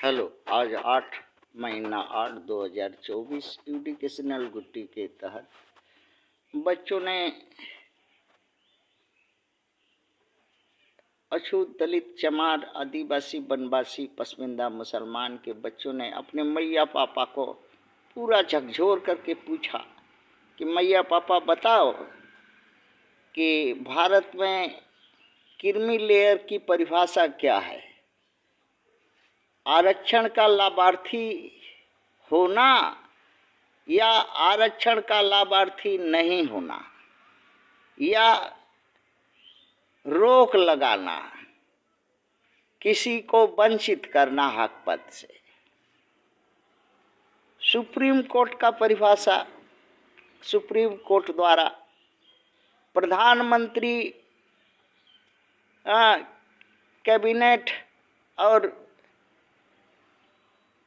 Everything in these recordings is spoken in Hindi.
हेलो। आज 8 महीना 8 2024 एजुकेशनल गुट्टी के तहत बच्चों ने अछूत, दलित, चमार, आदिवासी, वनवासी, पसमिंदा, मुसलमान के बच्चों ने अपने मैया पापा को पूरा झकझोर करके पूछा कि मैया पापा बताओ कि भारत में क्रीमी लेयर की परिभाषा क्या है। आरक्षण का लाभार्थी होना या आरक्षण का लाभार्थी नहीं होना या रोक लगाना, किसी को वंचित करना हक पद से। सुप्रीम कोर्ट का परिभाषा सुप्रीम कोर्ट द्वारा प्रधानमंत्री, कैबिनेट और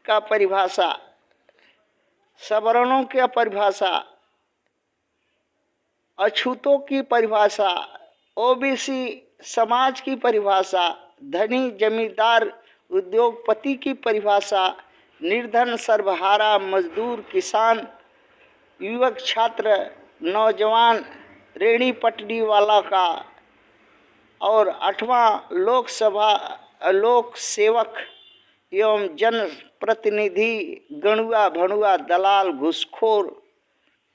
का परिभाषा, सवर्णों की परिभाषा, अछूतों की परिभाषा, ओबीसी समाज की परिभाषा, धनी जमींदार उद्योगपति की परिभाषा, निर्धन सर्वहारा मजदूर किसान युवक छात्र नौजवान रेहड़ी पटरी वाला का, और 8वां लोक सेवक एवं जन प्रतिनिधि गणुआ भणुआ दलाल घूसखोर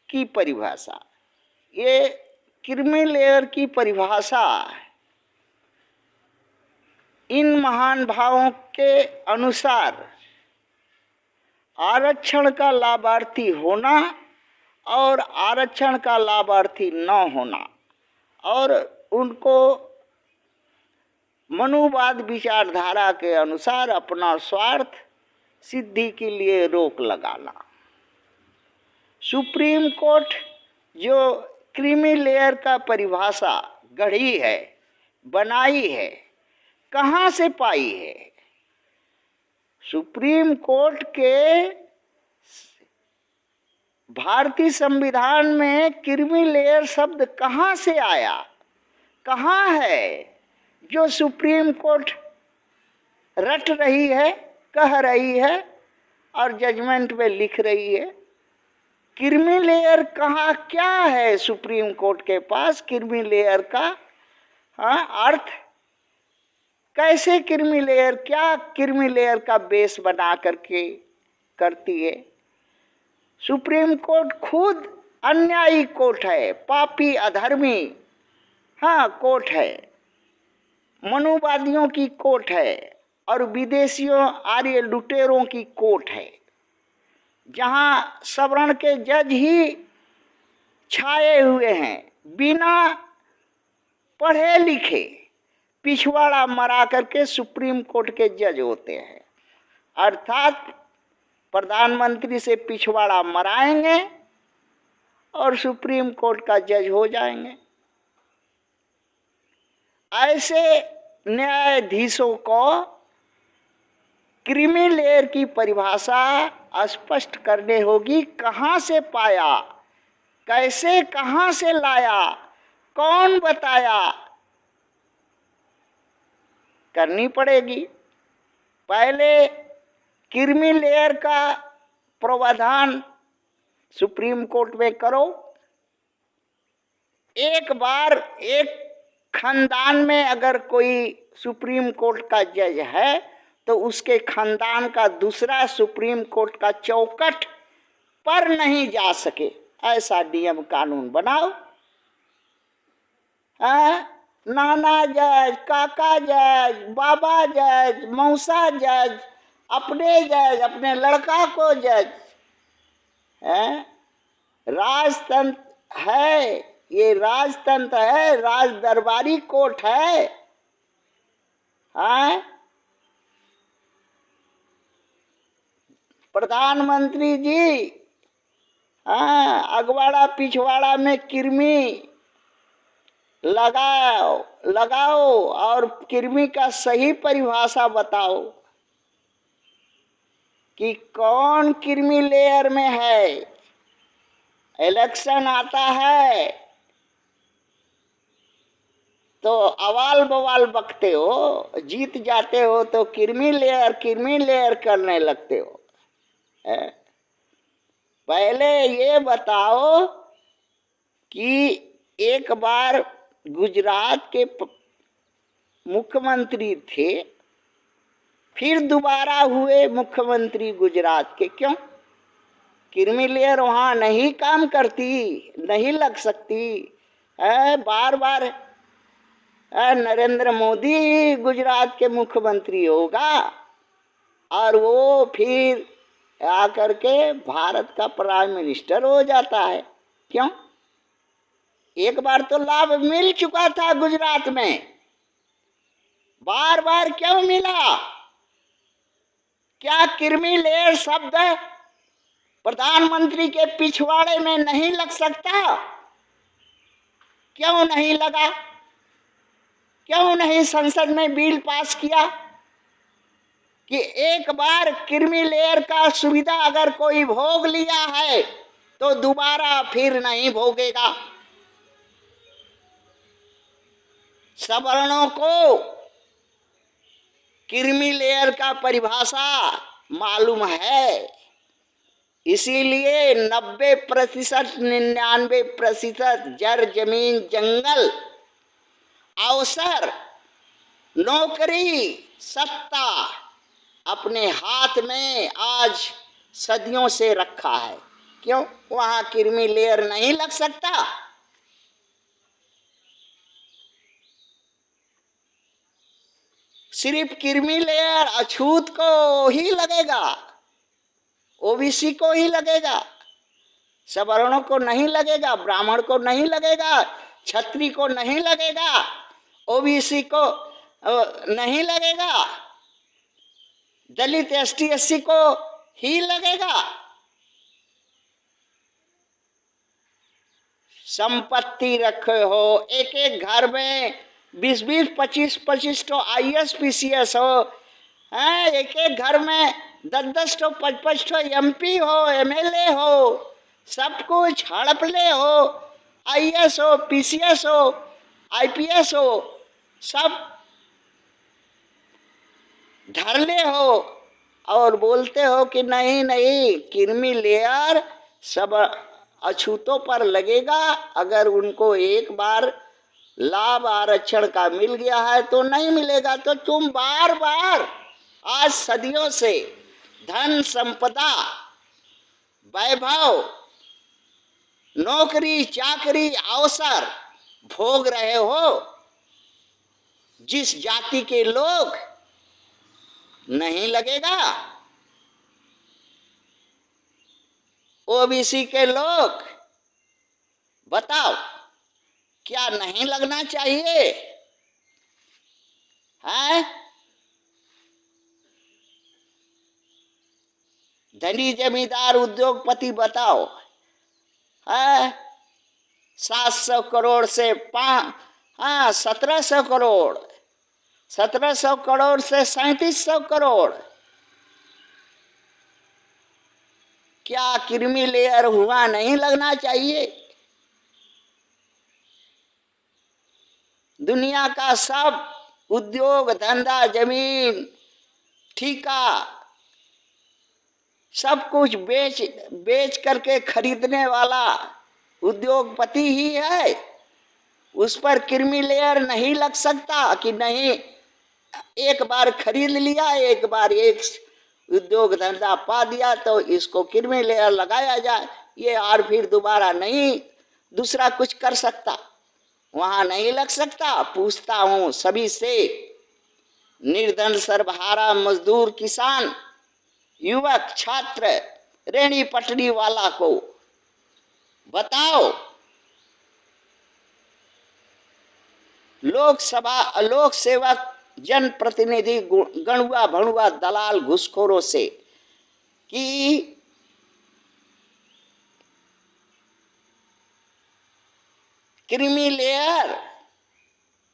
की परिभाषा। ये क्रीमी लेयर की परिभाषा इन महान भावों के अनुसार आरक्षण का लाभार्थी होना और आरक्षण का लाभार्थी न होना और उनको मनुवाद विचारधारा के अनुसार अपना स्वार्थ सिद्धि के लिए रोक लगाना। सुप्रीम कोर्ट जो क्रीमी लेयर का परिभाषा गढ़ी है, बनाई है, कहाँ से पाई है? सुप्रीम कोर्ट के भारतीय संविधान में क्रीमी लेयर शब्द कहाँ से आया, कहाँ है जो सुप्रीम कोर्ट रट रही है, कह रही है और जजमेंट में लिख रही है? क्रीमी लेयर कहाँ, क्या है सुप्रीम कोर्ट के पास क्रीमी लेयर का अर्थ? कैसे क्रीमी लेयर, क्या क्रीमी लेयर का बेस बना करके करती है? सुप्रीम कोर्ट खुद अन्यायी कोर्ट है, पापी अधर्मी कोर्ट है, मनुवादियों की कोर्ट है और विदेशियों आर्य लुटेरों की कोर्ट है, जहां सवर्ण के जज ही छाए हुए हैं, बिना पढ़े लिखे पिछवाड़ा मरा करके सुप्रीम कोर्ट के जज होते हैं। अर्थात प्रधानमंत्री से पिछवाड़ा मराएंगे और सुप्रीम कोर्ट का जज हो जाएंगे। ऐसे न्यायाधीशों को क्रीमी लेयर की परिभाषा स्पष्ट करने होगी। कहाँ से पाया, कैसे, कहाँ से लाया, कौन बताया, करनी पड़ेगी। पहले क्रीमी लेयर का प्रावधान सुप्रीम कोर्ट में करो। एक बार एक खानदान में अगर कोई सुप्रीम कोर्ट का जज है तो उसके खानदान का दूसरा सुप्रीम कोर्ट का चौखट पर नहीं जा सके, ऐसा नियम कानून बनाओ। नाना जज, काका जज, बाबा जज, मौसा जज, अपने जज, अपने लड़का को जज। राजतंत्र है, ये राजतंत्र है, राज दरबारी कोर्ट है। प्रधानमंत्री जी अगवाड़ा पिछवाड़ा में क्रीमी लगाओ और क्रीमी का सही परिभाषा बताओ कि कौन क्रीमी लेयर में है। इलेक्शन आता है, तो अवाल बवाल बकते हो, जीत जाते हो तो किरमी लेयर करने लगते हो। पहले ये बताओ कि एक बार गुजरात के मुख्यमंत्री थे, फिर दोबारा हुए मुख्यमंत्री गुजरात के, क्यों? किरमी लेयर वहां नहीं काम करती, नहीं लग सकती है। बार बार नरेंद्र मोदी गुजरात के मुख्यमंत्री होगा और वो फिर आकर के भारत का प्राइम मिनिस्टर हो जाता है, क्यों? एक बार तो लाभ मिल चुका था गुजरात में, बार बार क्यों मिला? क्या किरमी लेयर शब्द प्रधानमंत्री के पिछवाड़े में नहीं लग सकता? क्यों नहीं लगा? क्यों नहीं संसद में बिल पास किया कि एक बार किरमी लेयर का सुविधा अगर कोई भोग लिया है तो दोबारा फिर नहीं भोगेगा? सवर्णों को किरमी लेयर का परिभाषा मालूम है, इसीलिए 90%, 99% जर जमीन जंगल, अवसर, नौकरी, सत्ता अपने हाथ में आज सदियों से रखा है। क्यों वहां किरमी लेयर नहीं लग सकता? सिर्फ किरमी लेयर अछूत को ही लगेगा, ओबीसी को ही लगेगा, सवर्णों को नहीं लगेगा, ब्राह्मण को नहीं लगेगा, क्षत्रिय को नहीं लगेगा, ओबीसी को नहीं लगेगा, दलित एसटी एससी को ही लगेगा। संपत्ति रखे हो, एक एक घर में 20-20, 25-25 तो IAS PCS हो, एक एक घर में 10-10 तो 5-5 तो MP हो, MLA हो, सब कुछ हड़पले हो, IAS हो, PCS हो, IPS हो, सब धरले हो और बोलते हो कि नहीं नहीं किरमी लेयर सब अछूतों पर लगेगा। अगर उनको एक बार लाभ आरक्षण का मिल गया है तो नहीं मिलेगा। तो तुम बार बार आज सदियों से धन संपदा, वैभव, नौकरी चाकरी, अवसर भोग रहे हो, जिस जाति के लोग नहीं लगेगा, ओबीसी के लोग बताओ क्या नहीं लगना चाहिए? है धनी जमींदार उद्योगपति बताओ, है 700 करोड़ से 1700 करोड़, 1700 करोड़ से 3700 करोड़, क्या किरमी लेयर हुआ नहीं लगना चाहिए? दुनिया का सब उद्योग धंधा, जमीन, ठेका, सब कुछ बेच करके खरीदने वाला उद्योगपति ही है। उस पर किरमी लेयर नहीं लग सकता कि नहीं, एक बार खरीद लिया, एक बार एक उद्योग धंधा पा दिया तो इसको किरमी लेयर लगाया जाए, ये और फिर दोबारा नहीं दूसरा कुछ कर सकता, वहां नहीं लग सकता? पूछता हूं सभी से, निर्धन, सर्वहारा, मजदूर, किसान, युवक, छात्र, रेहड़ी पटरी वाला को बताओ। लोक सेवक, जन प्रतिनिधि, गणुआ भणुआ, दलाल, घुसखोरों से कि क्रीमी लेयर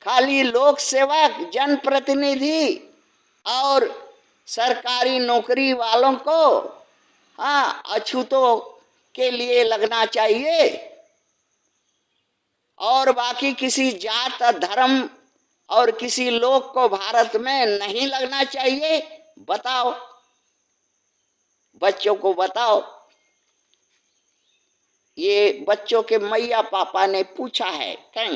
खाली लोक सेवक, जन प्रतिनिधि और सरकारी नौकरी वालों को अछूतों के लिए लगना चाहिए और बाकी किसी जात धर्म और किसी लोग को भारत में नहीं लगना चाहिए? बताओ, बच्चों को बताओ। ये बच्चों के मैया पापा ने पूछा है। थैंक्स।